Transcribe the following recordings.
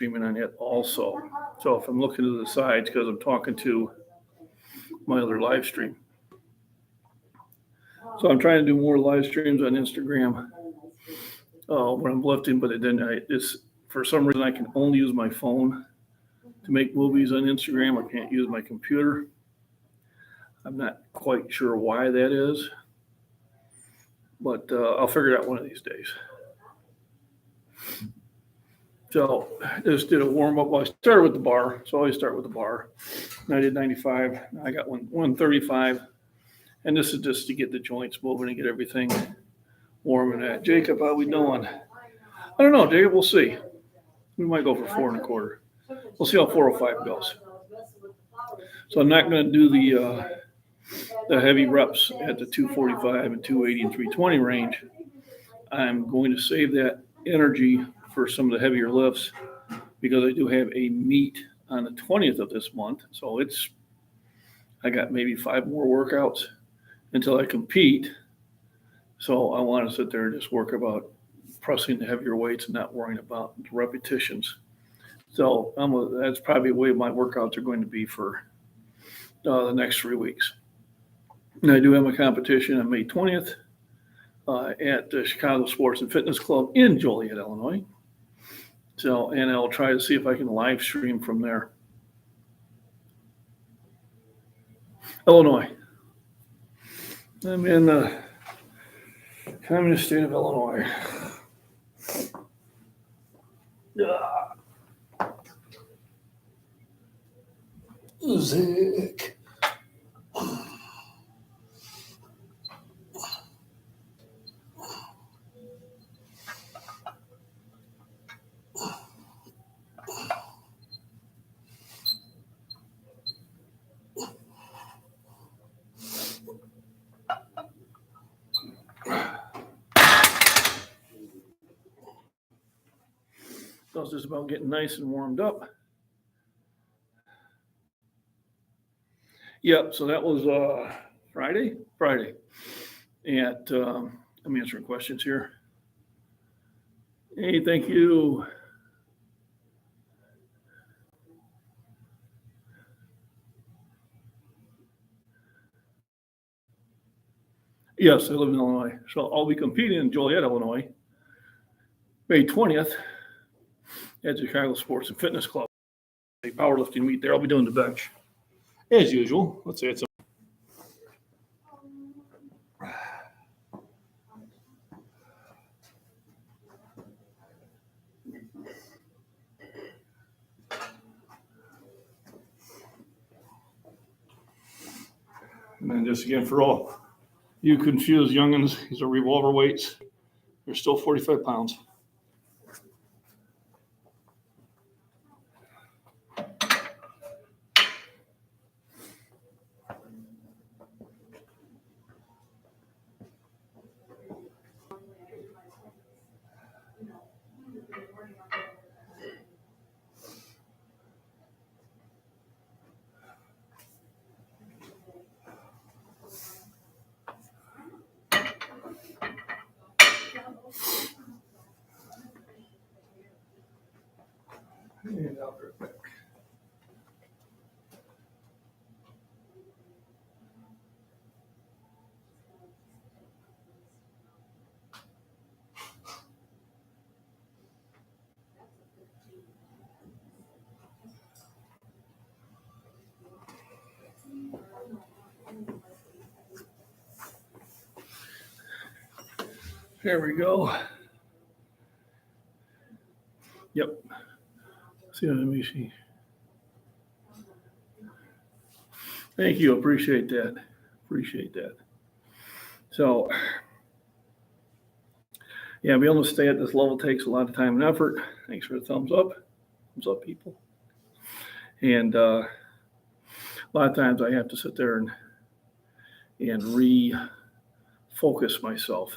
streaming on it also. So if I'm looking to the sides, because I'm talking to my other live stream. So I'm trying to do more live streams on Instagram when I'm lifting, but for some reason I can only use my phone to make movies on Instagram. I can't use my computer. I'm not quite sure why that is, but I'll figure it out one of these days. So just did a warm up. Well, I started with the bar, so I always start with the bar. And I did 95. I got 135, and this is just to get the joints moving and get everything warm and that. Jacob, how we doing? I don't know, Jacob. We'll see. We might go for 4.25. We'll see how 405 goes. So I'm not going to do the heavy reps at the 245 and 280 and 320 range. I'm going to save that energy for some of the heavier lifts because I do have a meet on the 20th of this month. So I got maybe 5 more workouts until I compete. So I want to sit there and just work about pressing the heavier weights and not worrying about the repetitions. So that's probably the way my workouts are going to be for the next 3 weeks. And I do have a competition on May 20th at the Chicago Sports and Fitness Club in Joliet, Illinois. So, and I'll try to see if I can live stream from there. Illinois. I'm in the communist state of Illinois. Sick. So it's just about getting nice and warmed up. Yep, so that was Friday. I'm answering questions here. Hey, thank you. Yes, I live in Illinois. So I'll be competing in Joliet, Illinois, May 20th at the Chicago Sports and Fitness Club. A powerlifting meet there. I'll be doing the bench as usual. Let's say it's and then just again for all you confused youngins, these are revolver weights. They're still 45 pounds. And I'll be right back. There we go. Yep. See, let me see. Thank you. Appreciate that. So, yeah, being able to stay at this level takes a lot of time and effort. Thanks for the thumbs up. Thumbs up, people. And a lot of times I have to sit there and refocus myself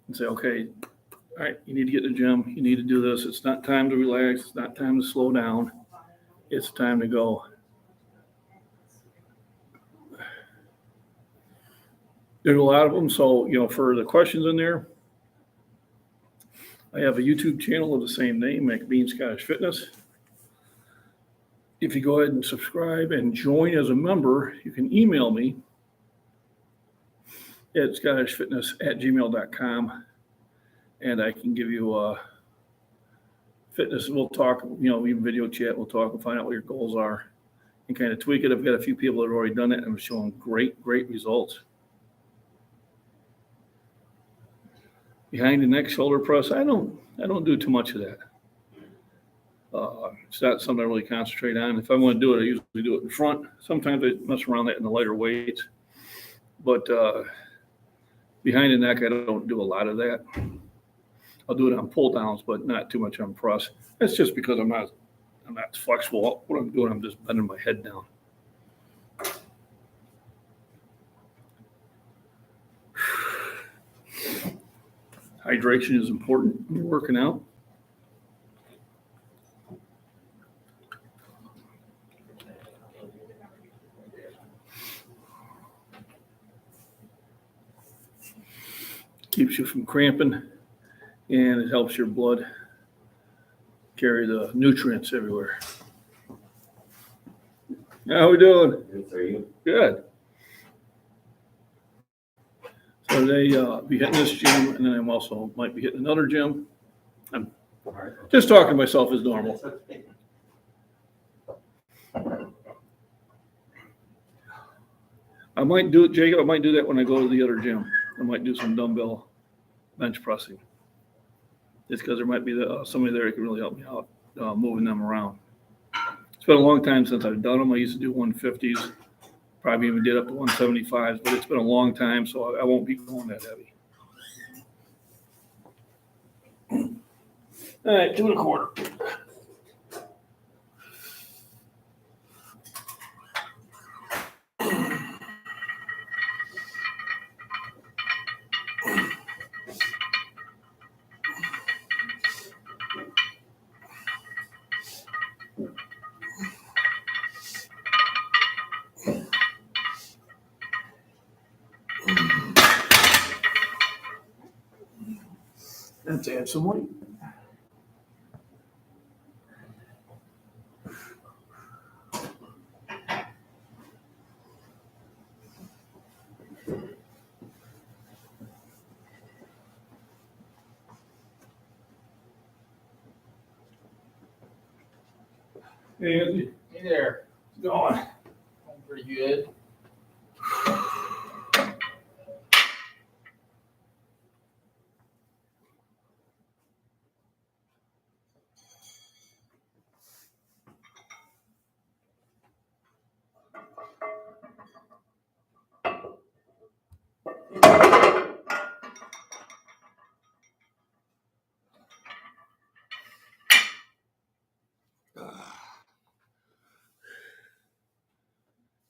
and say, okay, all right, you need to get to the gym. You need to do this. It's not time to relax. It's not time to slow down. It's time to go. There's a lot of them. So, for the questions in there, I have a YouTube channel of the same name, MacBean Scottish Fitness. If you go ahead and subscribe and join as a member, you can email me at scottishfitness@gmail.com, and I can give you fitness. We'll talk, even video chat. We'll talk and find out what your goals are and kind of tweak it. I've got a few people that have already done it, and I'm showing great results. Behind the neck shoulder press, I don't do too much of that. It's not something I really concentrate on. If I want to do it, I usually do it in front. Sometimes I mess around that in the lighter weights, but behind the neck, I don't do a lot of that. I'll do it on pull downs, but not too much on press. That's just because I'm not flexible. What I'm doing, I'm just bending my head down. Hydration is important when you're working out. Keeps you from cramping, and it helps your blood carry the nutrients everywhere. How we doing? Good, are you? Good. So today I'll be hitting this gym, and then I'm also might be hitting another gym. I'm just talking to myself as normal. I might do it, Jacob. I might do that when I go to the other gym. I might do some dumbbell bench pressing. Just because there might be somebody there who can really help me out moving them around. It's been a long time since I've done them. I used to do 150s, probably even did up to 175s, but it's been a long time, so I won't be going that heavy. All right, 2 1/4. Let's add some weight. Hey, Anthony. Hey there. How's it going? I'm pretty good.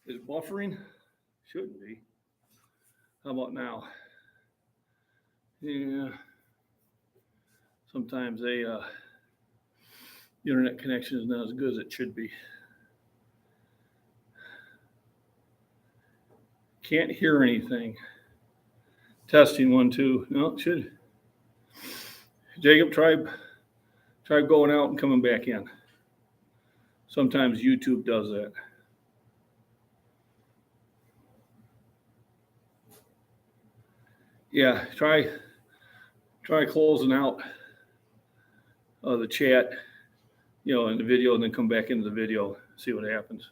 Is buffering? Shouldn't be. How about now? Yeah. Sometimes the internet connection is not as good as it should be. Can't hear anything. Testing 1 2. No, it should. Jacob, try going out and coming back in. Sometimes YouTube does that. Yeah, try closing out the chat, in the video, and then come back into the video, see what happens.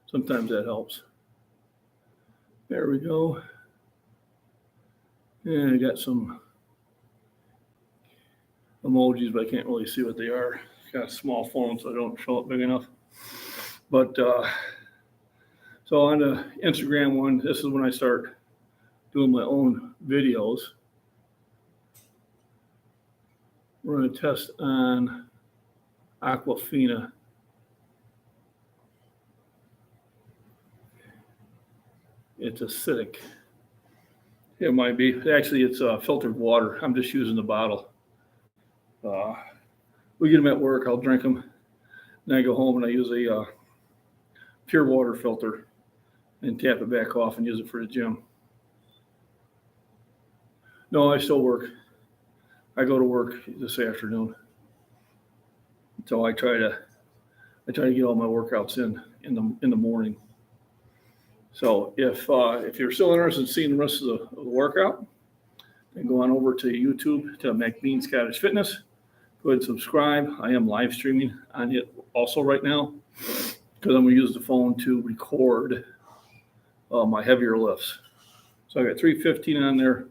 Sometimes that helps. There we go. And I got some emojis, but I can't really see what they are. Got a small phone, so I don't show it big enough. But so on the Instagram one, this is when I start doing my own videos. We're going to test on Aquafina. It's acidic. It might be. Actually, it's filtered water. I'm just using the bottle. We get them at work. I'll drink them. Then I go home and I use a pure water filter and tap it back off and use it for the gym. No, I still work. I go to work this afternoon. So I try to get all my workouts in the morning. So if you're still interested in seeing the rest of the workout, then go on over to YouTube to MacBean Scottish Fitness. Go ahead and subscribe. I am live streaming on it also right now because I'm going to use the phone to record my heavier lifts. So I got 315 on there,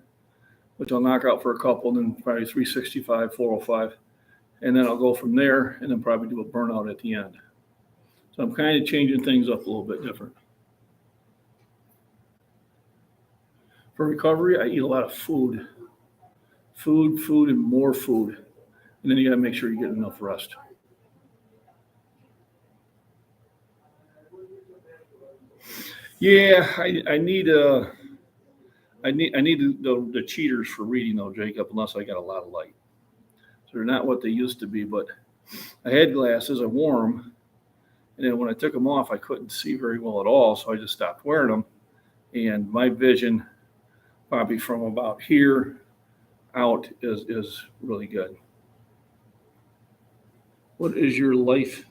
which I'll knock out for a couple, and then probably 365, 405. And then I'll go from there and then probably do a burnout at the end. So I'm kind of changing things up a little bit different. For recovery, I eat a lot of food, and more food. And then you got to make sure you get enough rest. Yeah, I need the cheaters for reading though, Jacob, unless I got a lot of light. So they're not what they used to be, but I had glasses, I wore them, and then when I took them off, I couldn't see very well at all, so I just stopped wearing them. And my vision, probably from about here out, is really good. What is your lifetime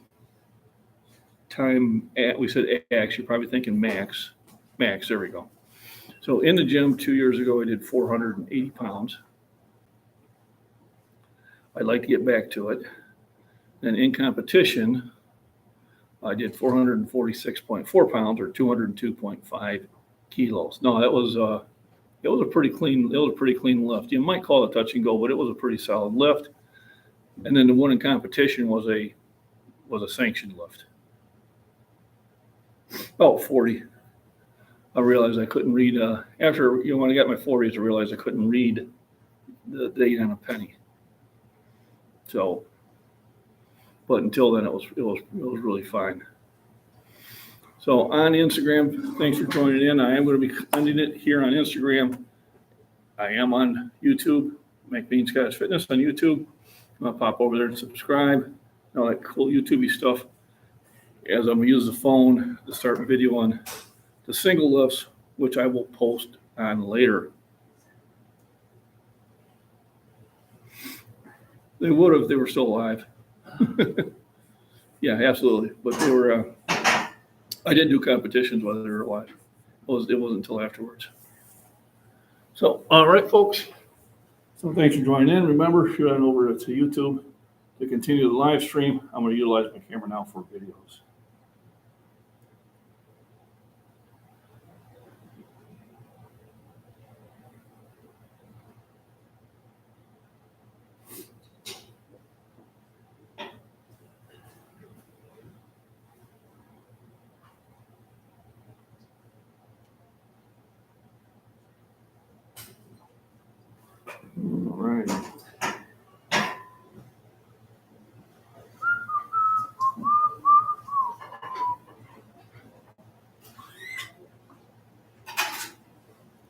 at? We said X, you're probably thinking max. Max, there we go. So in the gym 2 years ago, I did 480 pounds. I'd like to get back to it. And in competition, I did 446.4 pounds or 202.5 kilos. No, it was a pretty clean lift. You might call it touch and go, but it was a pretty solid lift. And then the one in competition was a sanctioned lift. About 40. I realized I couldn't read after when I got my 40s. I realized I couldn't read the date on a penny. So, but until then, it was really fine. So on Instagram, thanks for joining in. I am going to be ending it here on Instagram. I am on YouTube, MacBean Scottish Fitness on YouTube. I'll pop over there and subscribe. All that cool YouTube-y stuff. As I'm going to use the phone to start a video on the single lifts, which I will post on later. They would have if they were still alive. Yeah, absolutely. But they were. I didn't do competitions while they were alive. It wasn't until afterwards. So, all right, folks. So thanks for joining in. Remember, shoot on over to YouTube to continue the live stream. I'm going to utilize my camera now for videos. All right.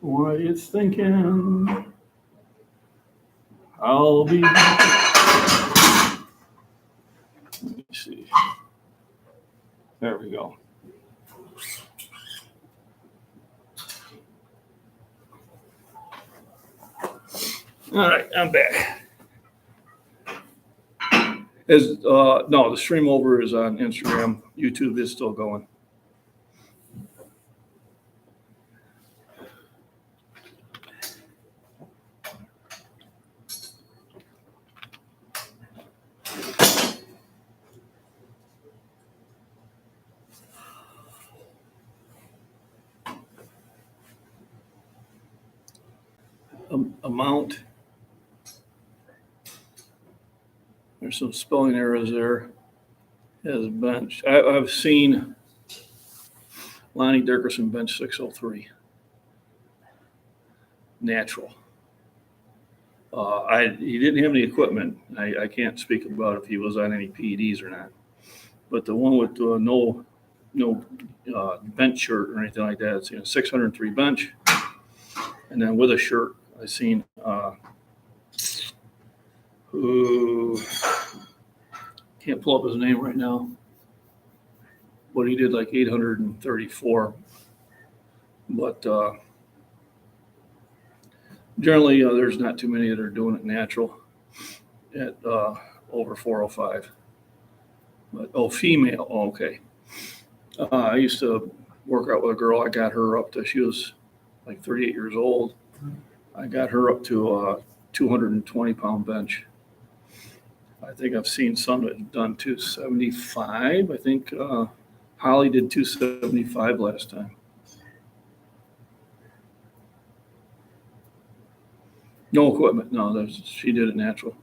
What it's thinking. I'll be back. Let me see. There we go. All right, I'm back. No, the stream over is on Instagram. YouTube is still going. Amount. There's some spelling errors there. As bench, I've seen Lonnie Dickerson bench 603. Natural. He didn't have any equipment. I can't speak about if he was on any PEDs or not. But the one with no bench shirt or anything like that, it's 603 bench. And then with a shirt, I seen who can't pull up his name right now, but he did like 834. But generally, there's not too many that are doing it natural. at over 405. But female. Oh, okay. I used to work out with a girl. I got her up to, she was like 38 years old. I got her up to a 220-pound bench. I think I've seen some that have done 275. I think Holly did 275 last time. No equipment. No, she did it natural.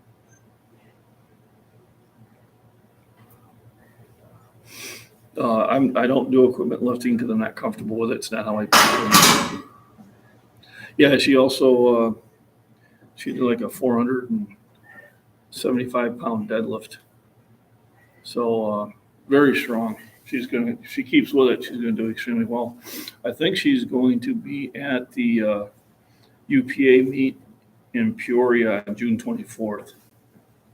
I don't do equipment lifting because I'm not comfortable with it. It's not how I do it. Yeah, she also she did like a 475-pound deadlift. So very strong. If she keeps with it, she's gonna do extremely well. I think she's going to be at the UPA meet in Peoria on June 24th.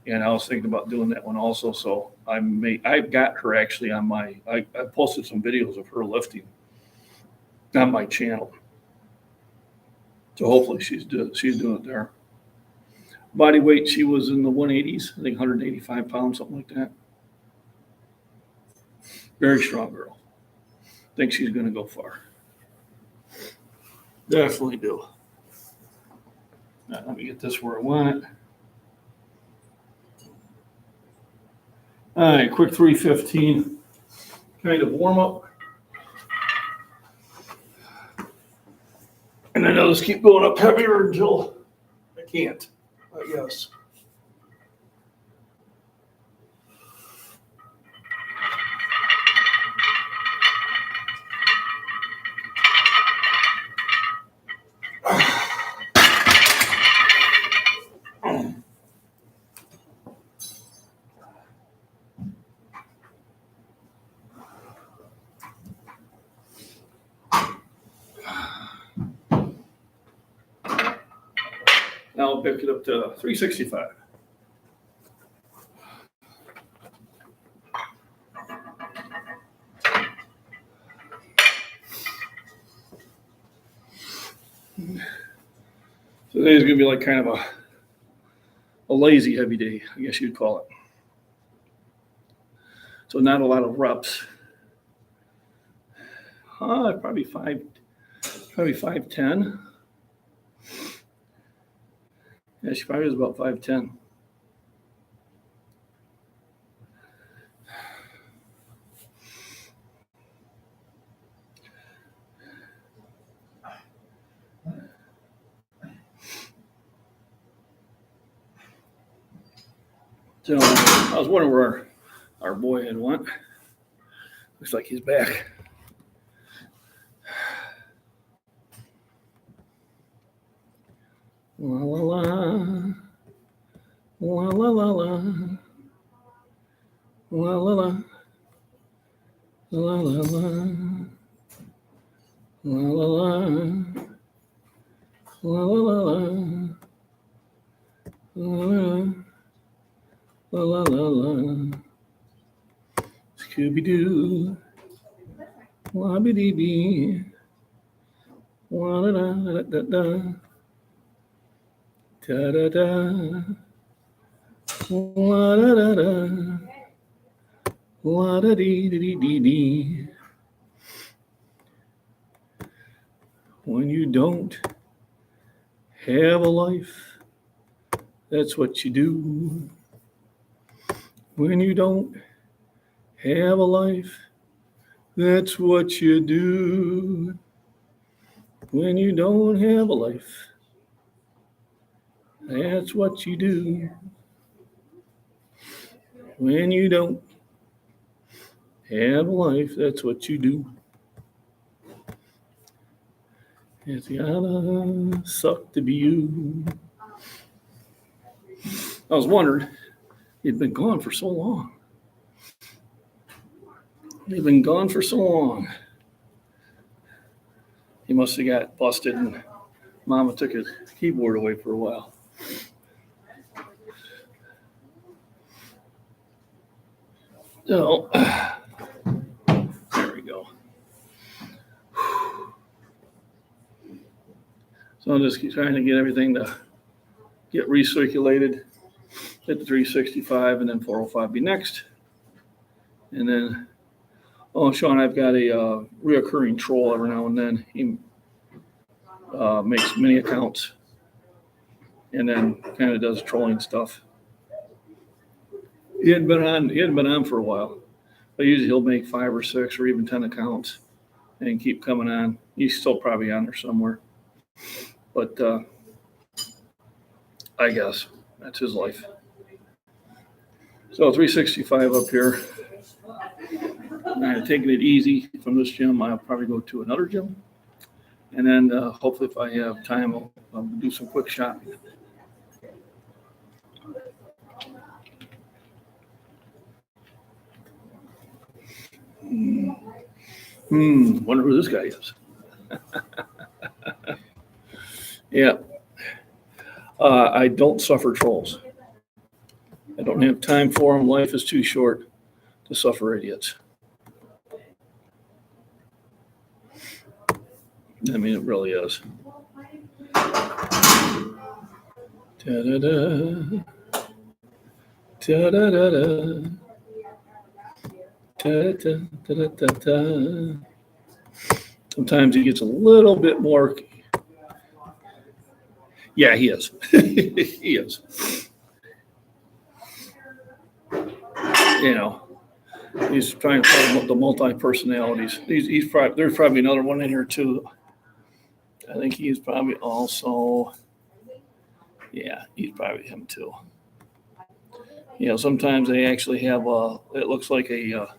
And I was thinking about doing that one also. So I've got her actually on I posted some videos of her lifting on my channel. So hopefully she's doing it there. Body weight, she was in the 180s, I think 185 pounds, something like that. Very strong girl. Think she's going to go far. Definitely do. Now, let me get this where I want it. All right, quick 315 kind of warm up. And then I'll just keep going up heavier until I can't, I guess. Now I'll pick it up to 365. So today's going to be like kind of a lazy heavy day, I guess you'd call it. So not a lot of reps. Probably 5'10". Yeah, she probably was about 5'10". So I was wondering where our boy had went. Looks like he's back. La la la. La la la la. La la la. La la la. La la la. La la la. La la la la. Scooby-Doo. Wobby-dee-bee. Wa-da-da-da-da-da. Da-da-da. Wa-da-da-da. Wa-da-dee-dee-dee-dee. When you don't have a life, that's what you do. When you don't have a life, that's what you do. When you don't have a life, that's what you do. When you don't have a life, that's what you do. It's gotta suck to be you. I was wondering, you'd been gone for so long. You've been gone for so long. He must have got busted and Mama took his keyboard away for a while. So, there we go. So I'm just trying to get everything to get recirculated. hit the 365, and then 405 be next. And then, Sean, I've got a reoccurring troll every now and then. He makes mini accounts and then kind of does trolling stuff. He hadn't been on for a while, but usually he'll make 5 or 6 or even 10 accounts and keep coming on. He's still probably on there somewhere, but I guess that's his life. So 365 up here. I'm taking it easy from this gym. I'll probably go to another gym, and then hopefully, if I have time, I'll do some quick shopping. Wonder who this guy is. Yeah. I don't suffer trolls. I don't have time for them. Life is too short to suffer idiots. I mean, it really is. Da-da-da. Da-da-da-da. Da-da-da-da-da-da. Sometimes he gets a little bit more. Yeah, he is. He is. You know, he's trying to find the multi-personalities. There's probably another one in here too. I think he's probably also, yeah, he's probably him too. You know, sometimes they actually have it looks like a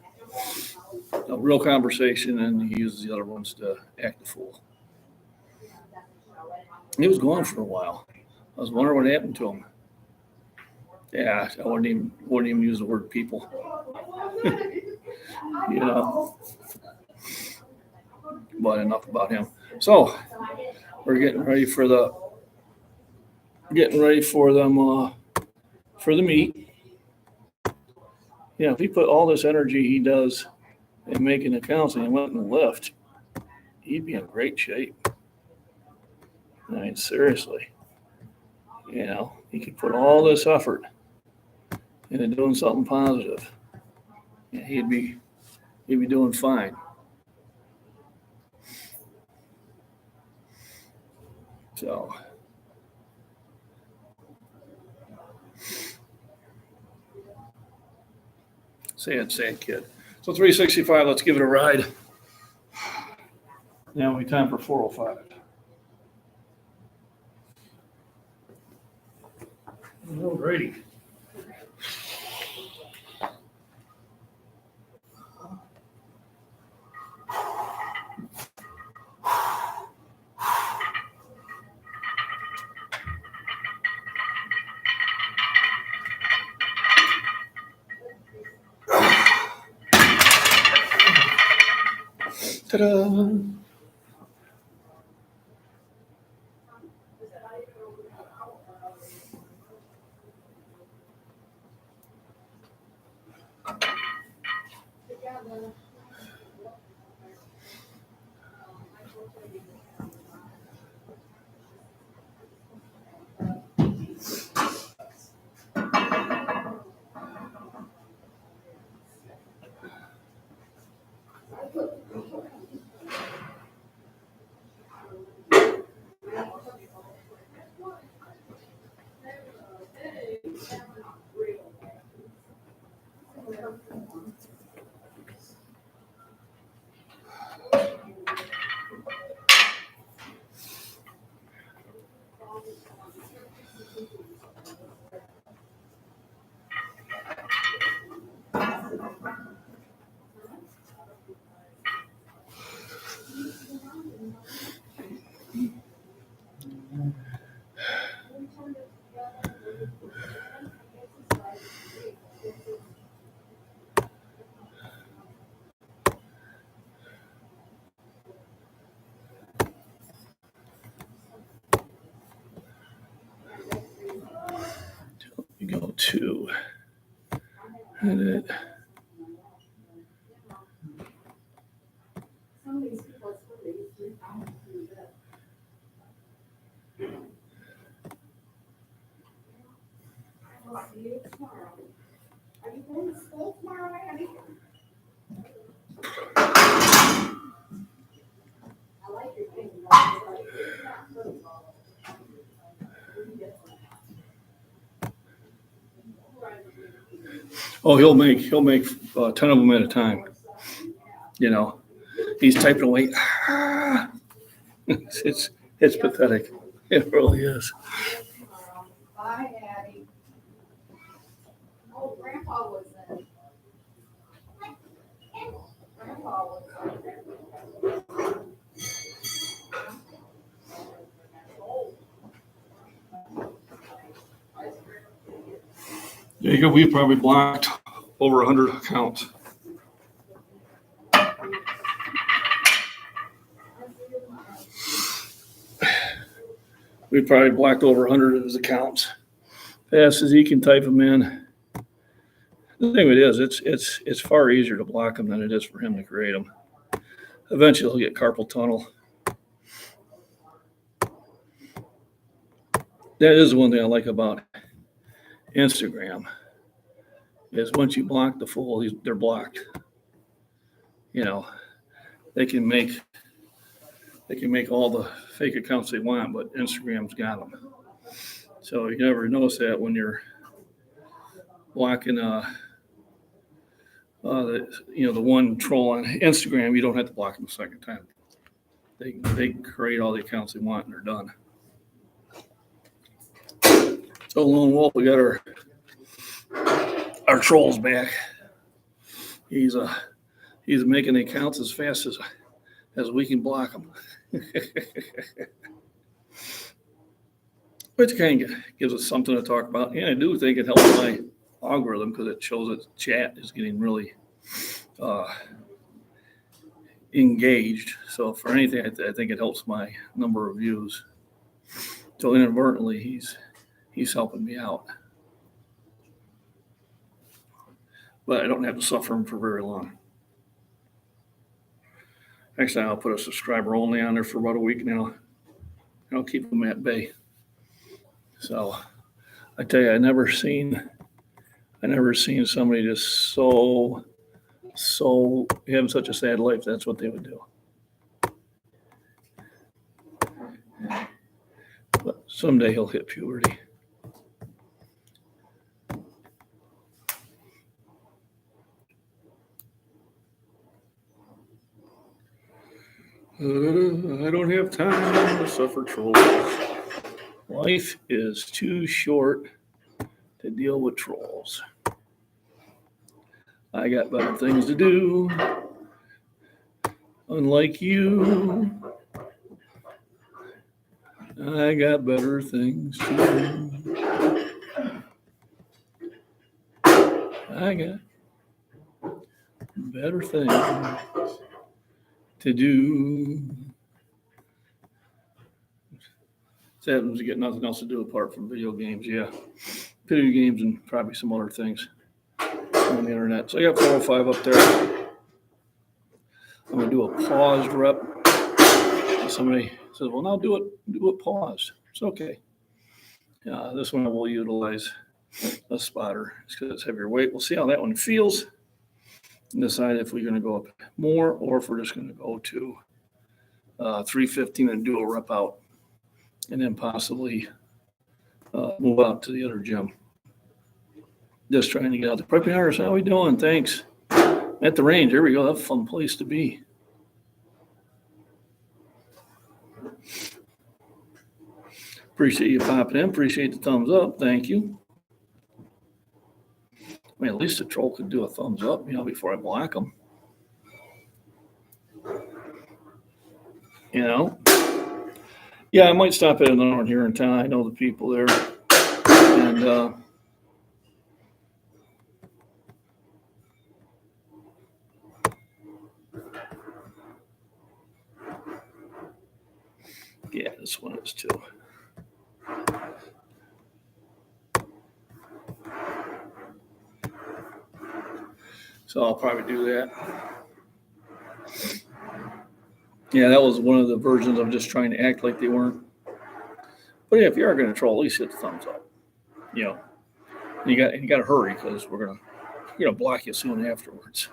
real conversation, and he uses the other ones to act the fool. He was gone for a while. I was wondering what happened to him. Yeah, I wouldn't even use the word people. You know, but enough about him. So we're getting ready for them for the meet. Yeah, if he put all this energy he does in making accounts and he went and lift, he'd be in great shape. I mean, seriously, you know, he could put all this effort into doing something positive. Yeah, he'd be doing fine. So, sad kid. So 365, let's give it a ride. Now we time for 405. Alrighty. Ta-da! We go to edit. Oh, he'll make 10 of them at a time. You know, he's typing away. It's pathetic. It really is. Bye, Addie. Oh, Grandpa was in. Grandpa was in. There you go. We probably blocked over 100 accounts. We probably blocked over 100 of his accounts. Fast as he can type them in. The thing of it is, it's far easier to block them than it is for him to create them. Eventually, he'll get carpal tunnel. That is one thing I like about Instagram. Is once you block the fool, they're blocked. You know, they can make all the fake accounts they want, but Instagram's got them. So you never notice that when you're blocking the one troll on Instagram, you don't have to block them a second time. They can create all the accounts they want and they're done. So Lone Wolf, we got our trolls back. He's making the accounts as fast as we can block them. Which kind of gives us something to talk about. And I do think it helps my algorithm because it shows that chat is getting really engaged. So for anything, I think it helps my number of views. So inadvertently, he's helping me out. But I don't have to suffer him for very long. Next time I'll put a subscriber only on there for about a week now. I'll keep them at bay. So I tell you, I never seen somebody just so having such a sad life. That's what they would do. But someday he'll hit puberty. I don't have time to suffer trolls. Life is too short to deal with trolls. I got better things to do. Unlike you, I got better things to do. I got better things to do. It happens to get nothing else to do apart from video games. Yeah, video games and probably some other things on the internet. So I got 405 up there. I'm gonna do a paused rep. Somebody says, "Well, now do it paused." It's okay. This one I will utilize a spotter. It's because it's heavier weight. We'll see how that one feels and decide if we're going to go up more or if we're just going to go to 315 and do a rep out, and then possibly move out to the other gym. Just trying to get out the prepping hours. How we doing? Thanks. At the range. There we go. That's a fun place to be. Appreciate you popping in. Appreciate the thumbs up. Thank you. I mean, at least the troll could do a thumbs up, before I block them. Yeah, I might stop at another one here in town. I know the people there. And yeah, this one is too. So I'll probably do that. Yeah, that was one of the versions of just trying to act like they weren't. But yeah, if you are going to troll, at least hit the thumbs up. You got to hurry because we're gonna block you soon afterwards.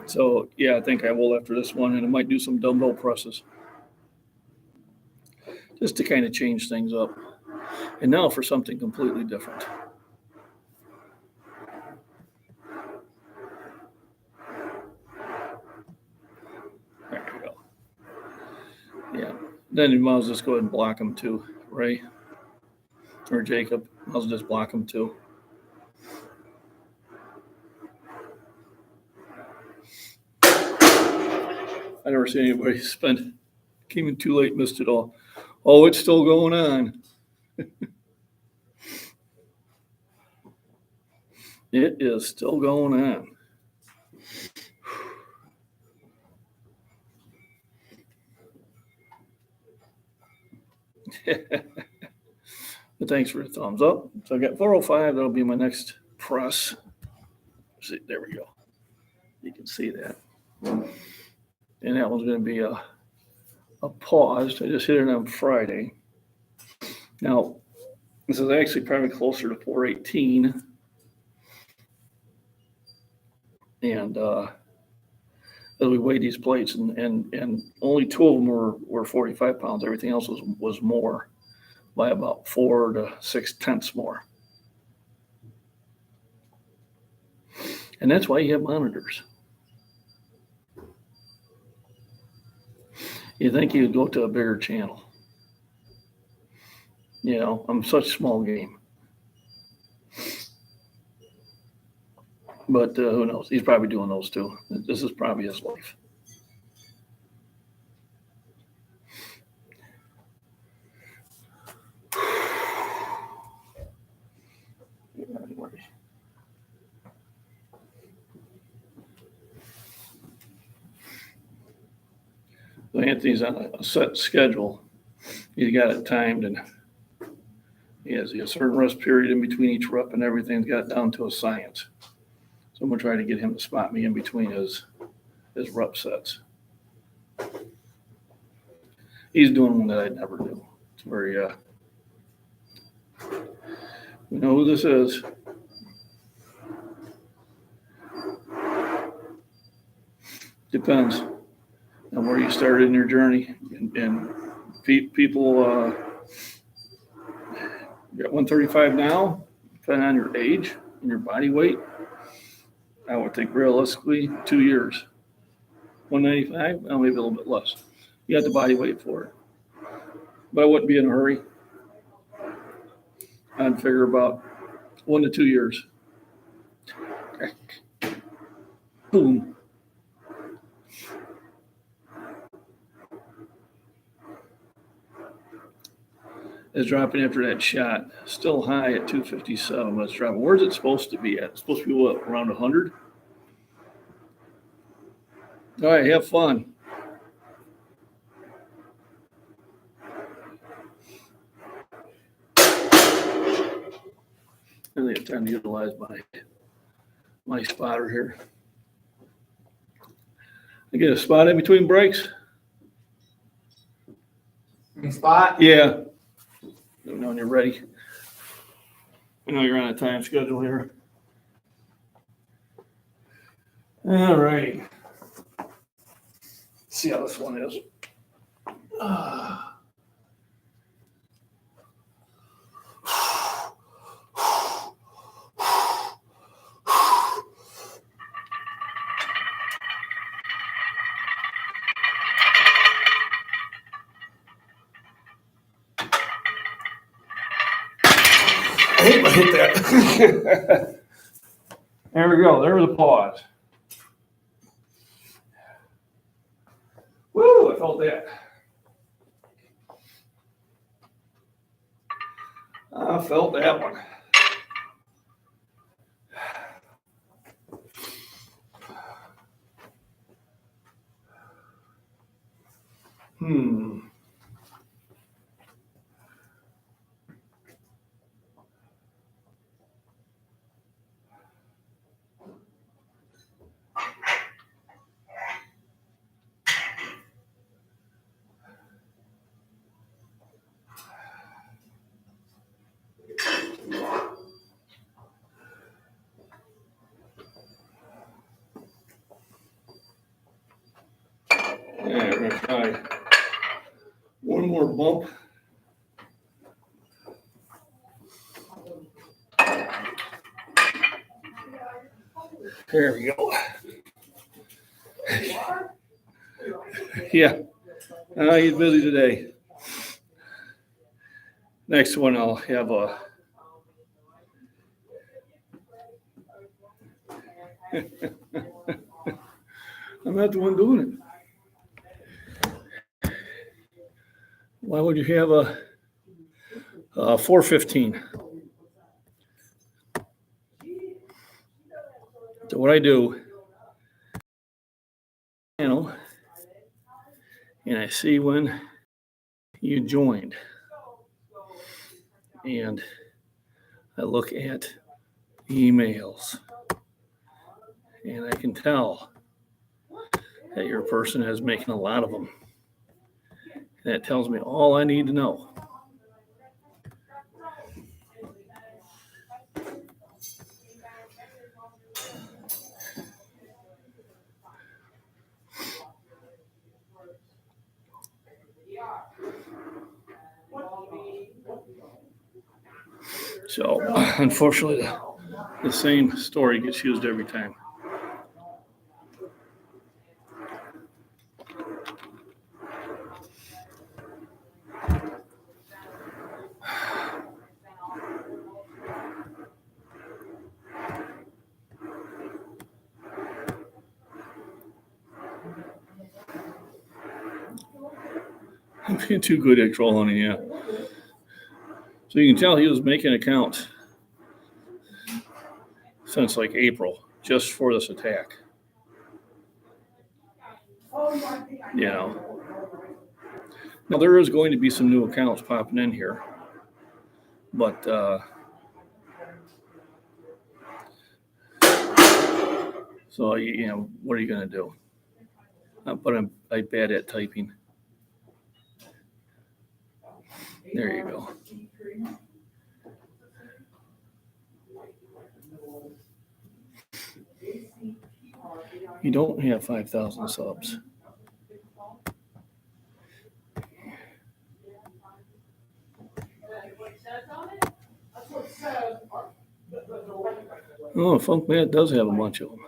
So yeah, I think I will after this one, and I might do some dumbbell presses just to kind of change things up. And now for something completely different. Then you might as well just go ahead and block them too, Ray or Jacob. Might as well just block them too. I never seen anybody came in too late, missed it all. Oh, it's still going on. It is still going on. But thanks for the thumbs up. So I got 405. That'll be my next press. See, there we go. You can see that. And that one's going to be a pause. I just hit it on Friday. Now, this is actually probably closer to 418. And as we weighed these plates, and only two of them were 45 pounds. Everything else was more by about 4 to 6/10 more. And that's why you have monitors. You think you'd go to a bigger channel. You know, I'm such small game. But who knows? He's probably doing those too. This is probably his life. So Anthony's on a set schedule. He's got it timed, and he has a certain rest period in between each rep, and everything's got it down to a science. So I'm gonna try to get him to spot me in between his rep sets. He's doing one that I never do. It's very we know who this is. Depends on where you started in your journey, and people you're at 135 now, depending on your age and your body weight. I would think realistically 2 years. 195, well, maybe a little bit less. You got the body weight for it. But I wouldn't be in a hurry. I'd figure about 1 to 2 years. Boom. Is dropping after that shot. Still high at 257, but it's dropping. Where's it supposed to be at? It's supposed to be what, around 100? All right, have fun. I think it's time to utilize my spotter here. I get a spot in between breaks? Any spot? Yeah. Let me know when you're ready. I know you're on a time schedule here. All right. See how this one is. I hope I hit that. There we go. There was a pause. Woo, I felt that. I felt that one. Yeah, we're gonna try one more bump. There we go. Yeah, he's busy today. Next one, I'll have a I'm not the one doing it. Why would you have a 415? So what I do, and I see when you joined, and I look at emails, and I can tell that your person is making a lot of them. And that tells me all I need to know. So, unfortunately, the same story gets used every time. I'm being too good at trolling, yeah. So you can tell he was making accounts since like April, just for this attack. You know. Now there is going to be some new accounts popping in here, but so you know, what are you going to do? But I'm bad at typing. There you go. You don't have 5,000 subs. Oh, Funk Man does have a bunch of them.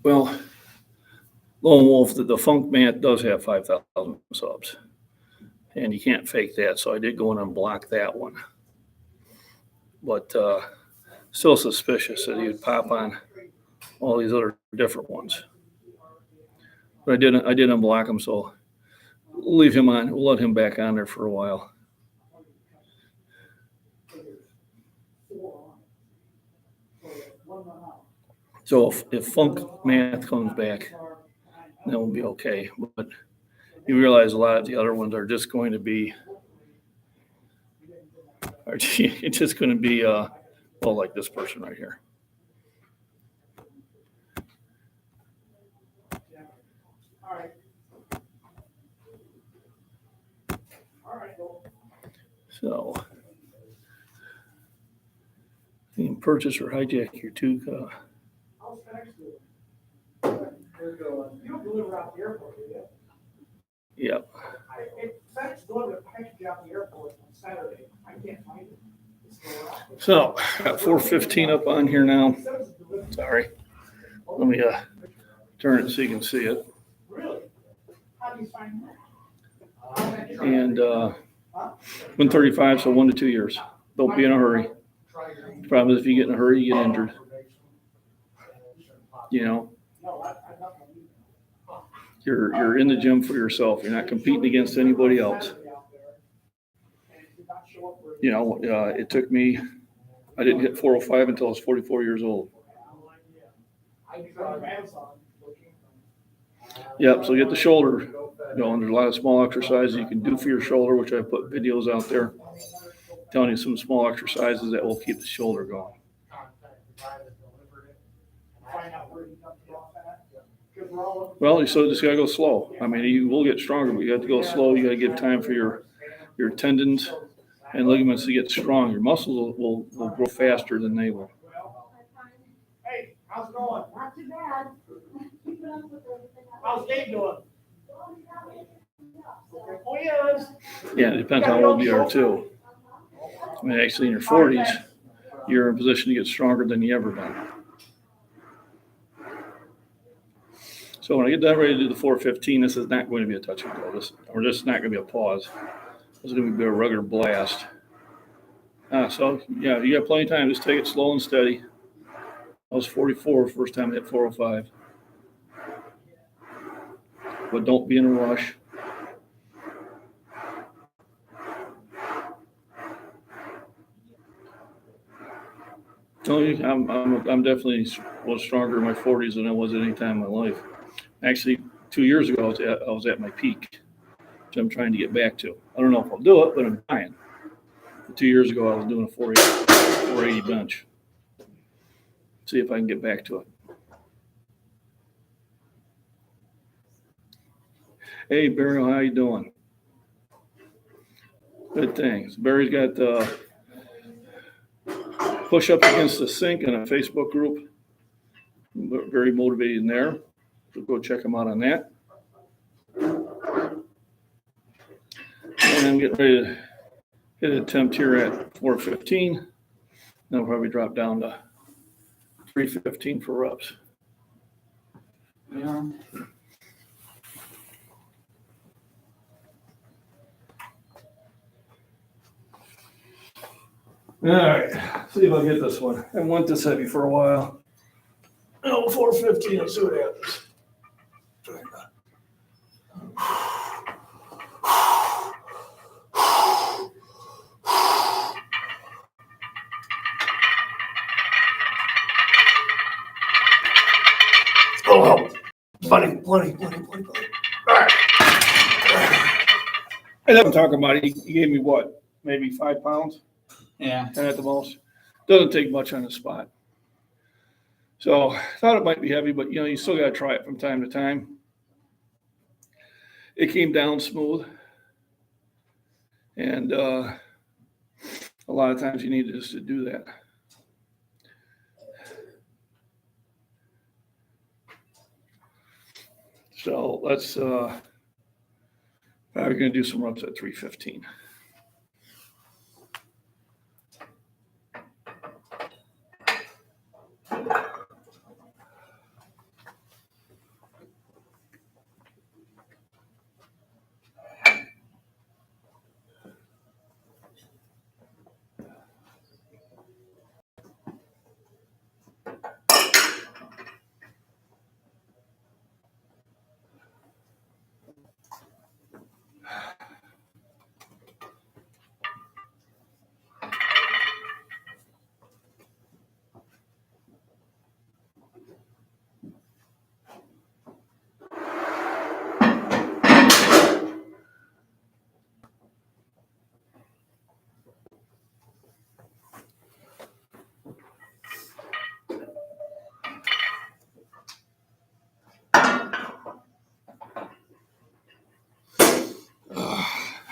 Well, Lone Wolf, the Funk Man does have 5,000 subs. And you can't fake that, so I did go in and block that one. But still suspicious that he would pop on all these other different ones. But I did unblock him, so we'll leave him on. We'll let him back on there for a while. So if Funk Math comes back, then we'll be okay. But you realize a lot of the other ones are just going to be, it's just going to be, well, like this person right here. So you can purchase or hijack your two. You don't deliver out the airport, do you? Yep. FedEx delivered a package out the airport on Saturday. I can't find it. So got 415 up on here now. Sorry. Let me turn it so you can see it. Really? How do you find that? And 135, so 1 to 2 years. Don't be in a hurry. The problem is if you get in a hurry, you get injured. You know, you're in the gym for yourself. You're not competing against anybody else. You know, it took me, I didn't hit 405 until I was 44 years old. Yep, so get the shoulder going. There's a lot of small exercises you can do for your shoulder, which I put videos out there telling you some small exercises that will keep the shoulder going. Well, you so just gotta go slow. I mean, you will get stronger, but you have to go slow. You gotta give time for your tendons and ligaments to get strong. Your muscles will grow faster than they will. Hey, how's it going? Not too bad. Keep it up with everything else. How's Dave doing? Oh, yes. Yeah, it depends how old you are too. I mean, actually in your 40s, you're in a position to get stronger than you ever been. So when I get done ready to do the 415, this is not going to be a touch and go. This is not going to be a pause. This is going to be a regular blast. So yeah, you got plenty of time. Just take it slow and steady. I was 44 first time I hit 405. But don't be in a rush. I'm definitely was stronger in my 40s than I was at any time in my life. Actually, 2 years ago, I was at my peak, which I'm trying to get back to. I don't know if I'll do it, but I'm trying. 2 years ago, I was doing a 480 bench. See if I can get back to it. Hey, Barry, how you doing? Good things. Barry's got push-ups against the sink in a Facebook group. Very motivated in there. So go check him out on that. And I'm getting ready to hit an attempt here at 415. Then I'll probably drop down to 315 for reps. Yeah. All right, see if I get this one. I want this heavy for a while. Oh, 415, let's see what happens. Oh, buddy. All right. And I'm talking about, he gave me what, maybe 5 pounds? Yeah. 10 at the most. Doesn't take much on the spot. So I thought it might be heavy, but you still got to try it from time to time. It came down smooth. And a lot of times you need just to do that. So let's probably going to do some reps at 315.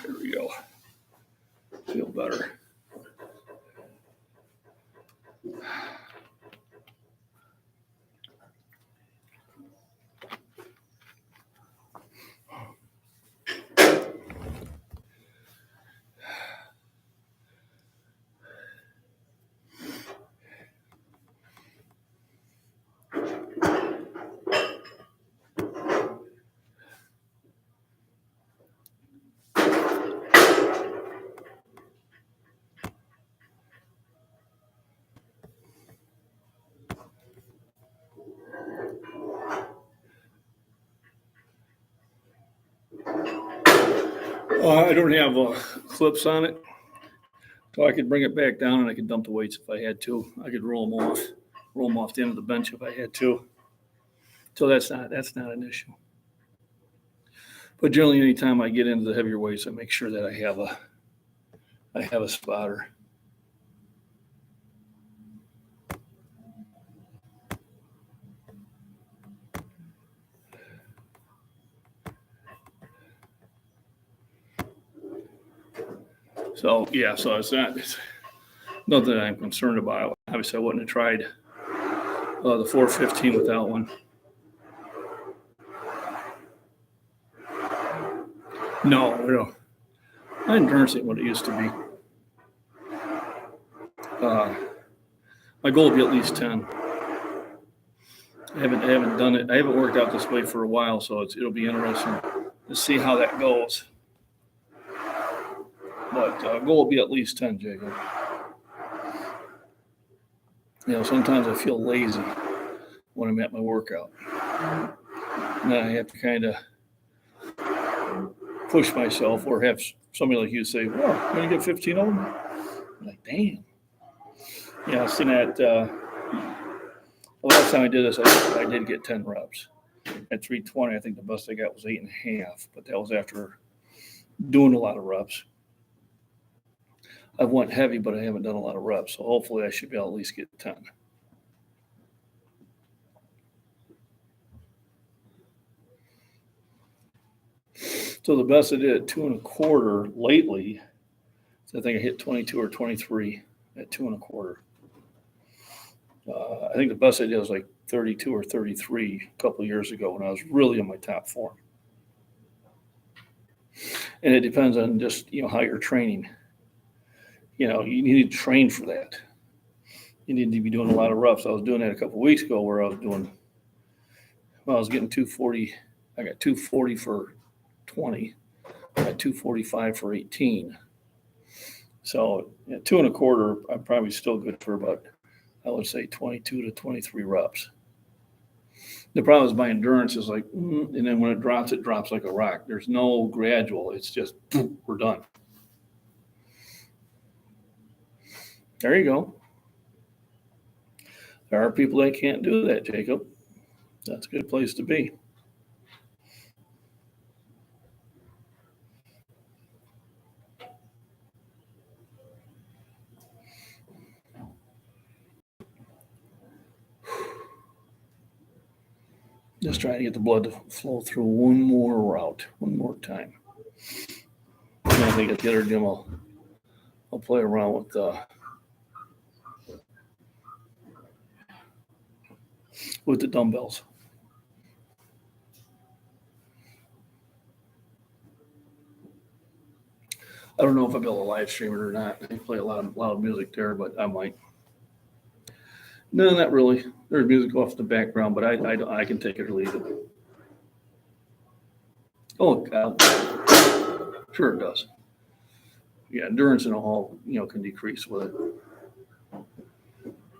Here we go. Feel better. I don't have clips on it, so I could bring it back down and I could dump the weights if I had to. I could roll them off the end of the bench if I had to. So that's not an issue. But generally, anytime I get into the heavier weights, I make sure that I have a spotter. So yeah, so it's nothing that I'm concerned about. Obviously, I wouldn't have tried the 415 without one. No. My endurance ain't what it used to be. My goal would be at least 10. I haven't done it. I haven't worked out this way for a while, so it'll be interesting to see how that goes. But goal will be at least 10, Jacob. Sometimes I feel lazy when I'm at my workout. And then I have to kind of push myself or have somebody like you say, well, you're going to get 15 of them? I'm like, damn. Yeah, seeing that, the last time I did this, I did get 10 reps. At 320, I think the best I got was 8.5, but that was after doing a lot of reps. I went heavy, but I haven't done a lot of reps, so hopefully I should be able to at least get 10. So the best I did at 2.25 lately, so I think I hit 22 or 23 at 2.25. I think the best I did was like 32 or 33 a couple of years ago when I was really in my top form. And it depends on just, how you're training. You need to train for that. You need to be doing a lot of reps. I was doing that a couple of weeks ago where I was getting 240. I got 240 for 20. I got 245 for 18. So at 2.25, I'm probably still good for about, I would say 22 to 23 reps. The problem is my endurance is like, and then when it drops like a rock. There's no gradual. It's just, we're done. There you go. There are people that can't do that, Jacob. That's a good place to be. Just trying to get the blood to flow through one more route, one more time. And I think at the other gym, I'll play around with the dumbbells. I don't know if I'll be able to live stream it or not. I play a lot of loud music there, but I might. No, not really. There's music off in the background, but I can take it or leave it. Oh, God. Sure it does. Yeah, endurance in a hall, can decrease with it.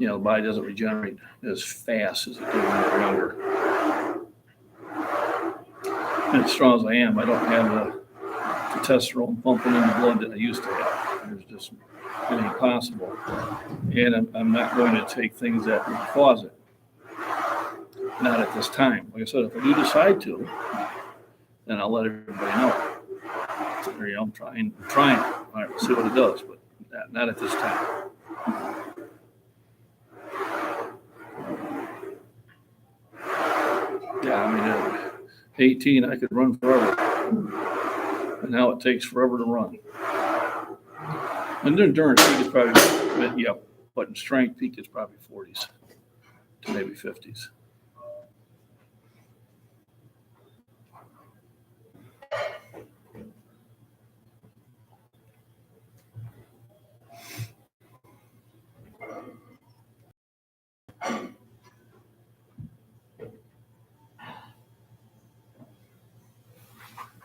The body doesn't regenerate as fast as it did when you're younger. And as strong as I am, I don't have the testosterone pumping in the blood that I used to have. There's just, it ain't possible. And I'm not going to take things that would cause it. Not at this time. Like I said, if I do decide to, then I'll let everybody know. I'm trying. All right, we'll see what it does, but not at this time. Yeah, I mean, at 18, I could run forever. And now it takes forever to run. And the endurance peak is probably, but in strength peak is probably 40s to maybe 50s.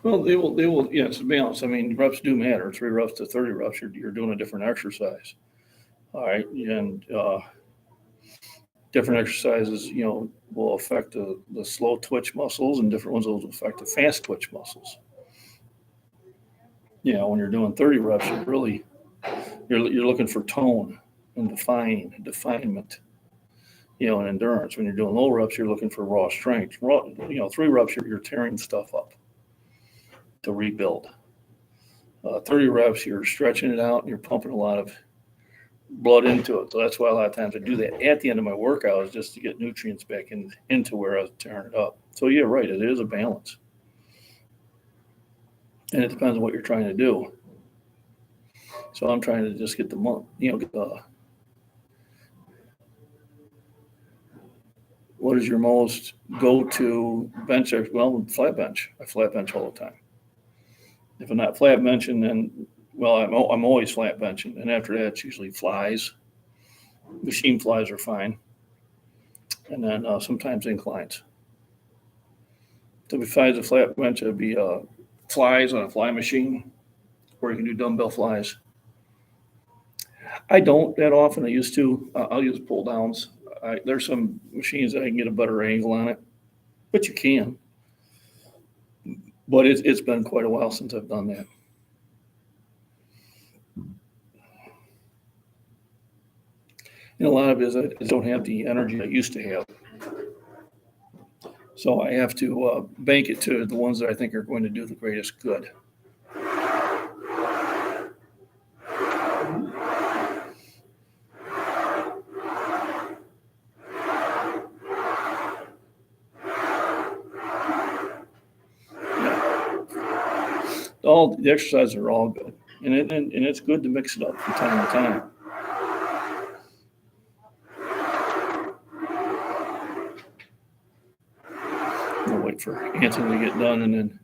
Well, they will. Yeah, it's a balance. I mean, reps do matter. 3 reps to 30 reps, you're doing a different exercise. All right, and different exercises, will affect the slow twitch muscles, and different ones will affect the fast twitch muscles. When you're doing 30 reps, you're looking for tone and definement. And endurance. When you're doing low reps, you're looking for raw strength. 3 reps, you're tearing stuff up to rebuild. 30 reps, you're stretching it out and you're pumping a lot of blood into it. So that's why a lot of times I do that at the end of my workout, is just to get nutrients back into where I was tearing it up. So yeah, right, it is a balance. And it depends on what you're trying to do. So I'm trying to just get what is your most go-to bench? Well, flat bench. I flat bench all the time. If I'm not flat benching, then, well, I'm always flat benching. And after that, it's usually flies. Machine flies are fine. And then sometimes inclines. So besides a flat bench, it'd be flies on a fly machine, or you can do dumbbell flies. I don't that often. I used to. I'll use pull downs. There's some machines that I can get a better angle on it, but you can. But it's been quite a while since I've done that. And a lot of it is I don't have the energy I used to have. So I have to bank it to the ones that I think are going to do the greatest good. All the exercises are all good, and it's good to mix it up from time to time. I'll wait for Anthony to get done and then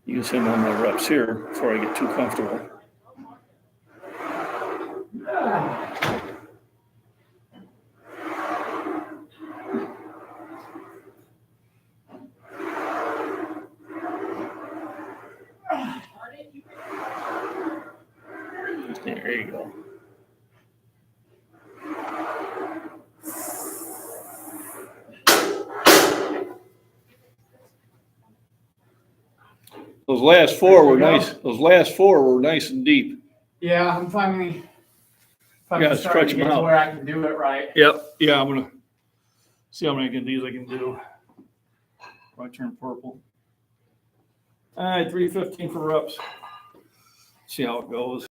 use him on my reps here before I get too comfortable. There you go. Those last four were nice. Those last four were nice and deep. Yeah, I'm finally gotta starting stretch to them get to out. where I can do it right. Yep. Yeah, I'm gonna see how many of these I can do. Before I turn purple. All right, 315 for reps. See how it goes.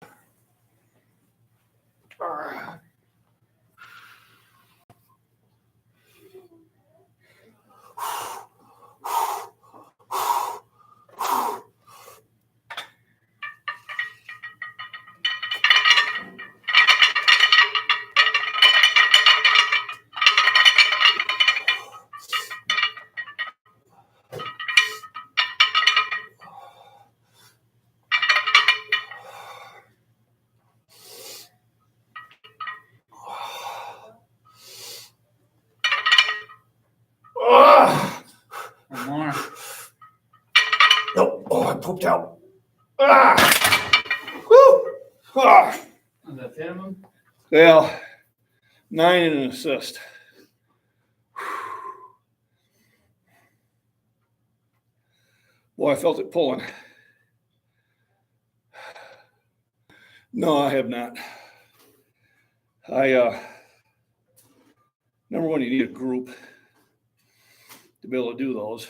One more. Nope. Oh, I pooped out. Woo! Is that fit him? Well, 9 and an assist. Boy, I felt it pulling. No, I have not. Number one, you need a group to be able to do those.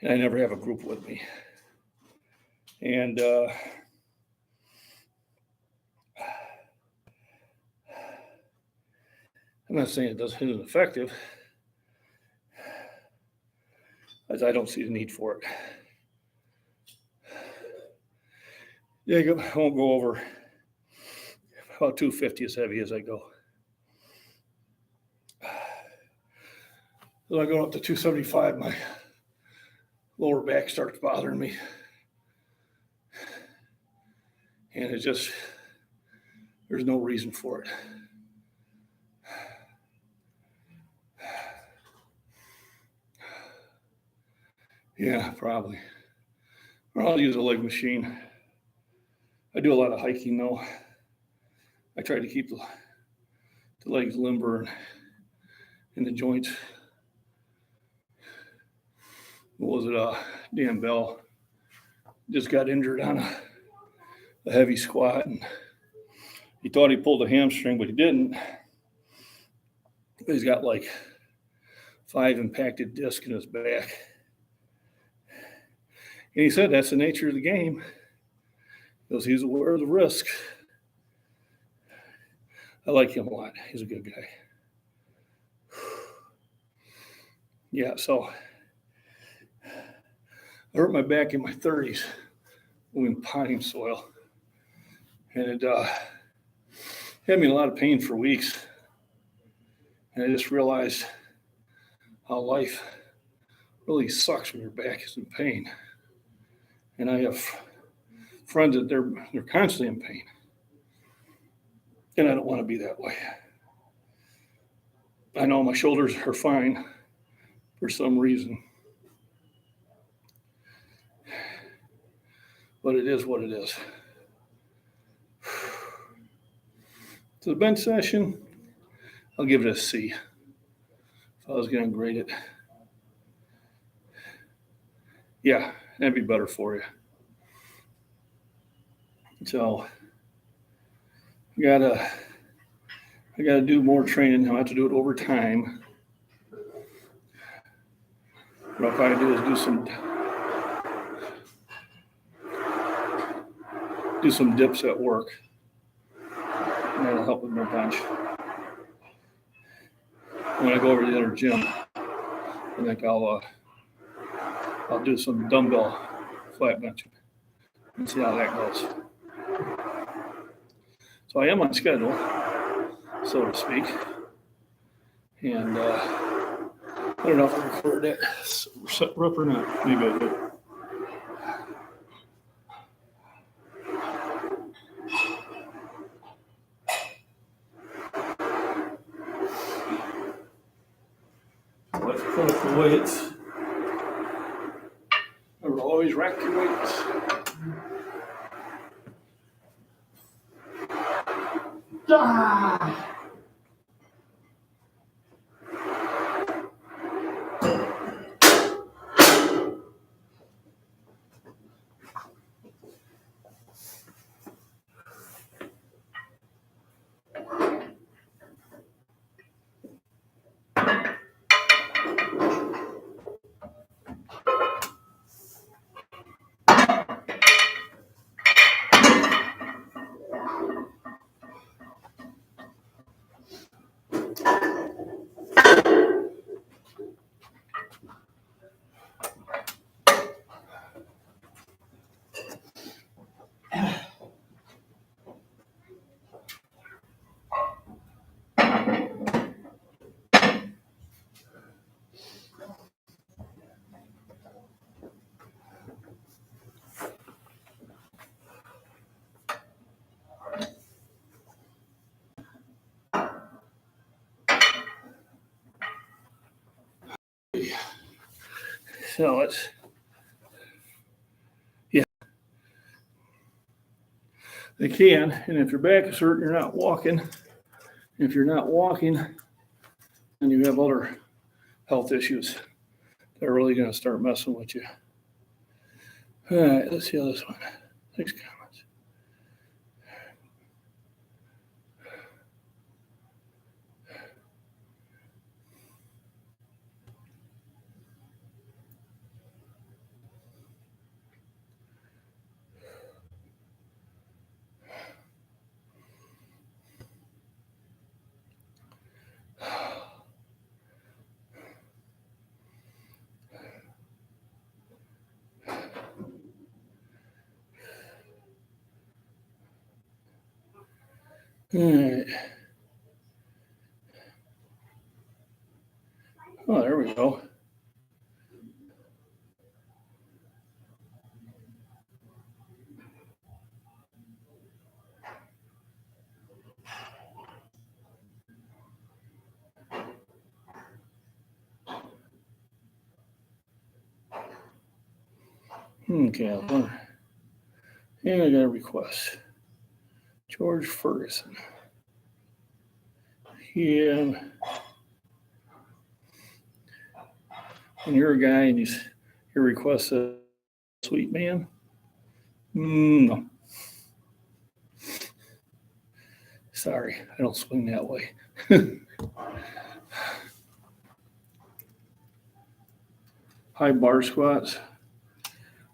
And I never have a group with me. And I'm not saying it isn't effective, as I don't see the need for it. Yeah, I won't go over about 250 as heavy as I go. So I go up to 275, my lower back starts bothering me. And it just, there's no reason for it. Yeah, probably. Or I'll use a leg machine. I do a lot of hiking though. I try to keep the legs limber and the joints. What was it? Dan Bell just got injured on a heavy squat, and he thought he pulled a hamstring, but he didn't. He's got like 5 impacted discs in his back. And he said that's the nature of the game, because he's aware of the risk. I like him a lot. He's a good guy. Yeah, so I hurt my back in my 30s moving potting soil. And it had me in a lot of pain for weeks. And I just realized how life really sucks when your back is in pain. And I have friends that they're constantly in pain. And I don't want to be that way. I know my shoulders are fine for some reason. But it is what it is. So the bench session, I'll give it a C. If I was going to grade it. Yeah, that'd be better for you. So I gotta do more training. I'll have to do it over time. What I'll probably do is do some dips at work. And that'll help with my bench. When I go over to the other gym, I think I'll do some dumbbell flat benching and see how that goes. So I am on schedule, so to speak. And I don't know if I recorded that set up or not. Maybe I did. Let's put up the weights. Remember, always rack your weights. Ah! So it's, yeah. They can, and if your back is hurting, you're not walking. If you're not walking, then you have other health issues that are really going to start messing with you. All right, let's see how this one. Thanks, comments. All right. Oh, there we go. Okay, and I got a request. George Ferguson. Yeah. When you're a guy and your request a sweet man, no. Sorry, I don't swing that way. High bar squats.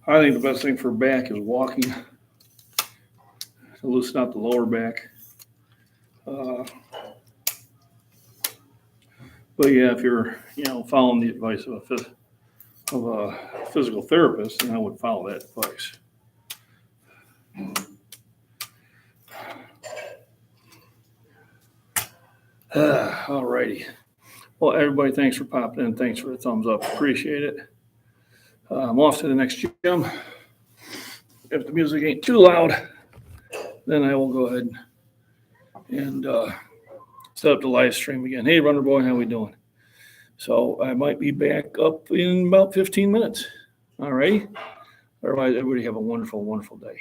I think the best thing for back is walking to loosen up the lower back. But yeah, if you're following the advice of a physical therapist, then I would follow that advice. All righty. Well, everybody, thanks for popping in. Thanks for the thumbs up. Appreciate it. I'm off to the next gym. If the music ain't too loud, then I will go ahead and set up the live stream again. Hey, Runner Boy, how we doing? So I might be back up in about 15 minutes. All righty. Otherwise, everybody have a wonderful, wonderful day.